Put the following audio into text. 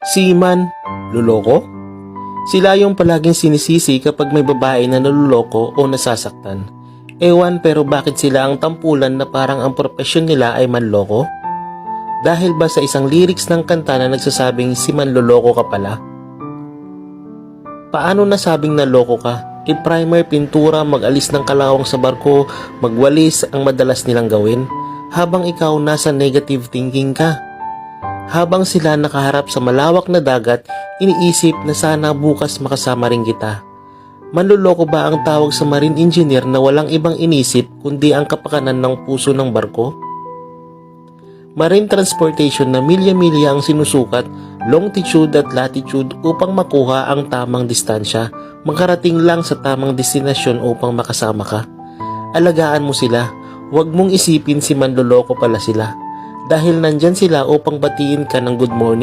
Seaman, luloko? Sila yung palaging sinisisi kapag may babae na naluloko o nasasaktan. Ewan, pero bakit sila ang tampulan na parang ang propesyon nila ay manloko? Dahil ba sa isang lyrics ng kanta na nagsasabing si manloloko ka pala? Paano nasabing naloko ka? I-primer, pintura, mag-alis ng kalawang sa barko, magwalis ang madalas nilang gawin habang ikaw nasa negative thinking ka. Habang sila nakaharap sa malawak na dagat, iniisip na sana bukas makasama rin kita. Manloloko ba ang tawag sa marine engineer na walang ibang inisip kundi ang kapakanan ng puso ng barko? Marine transportation na milya-milya ang sinusukat, longitude at latitude upang makuha ang tamang distansya, makarating lang sa tamang destinasyon upang makasama ka. Alagaan mo sila, huwag mong isipin si manloloko pala sila. Dahil nandyan sila upang batiin ka ng good morning,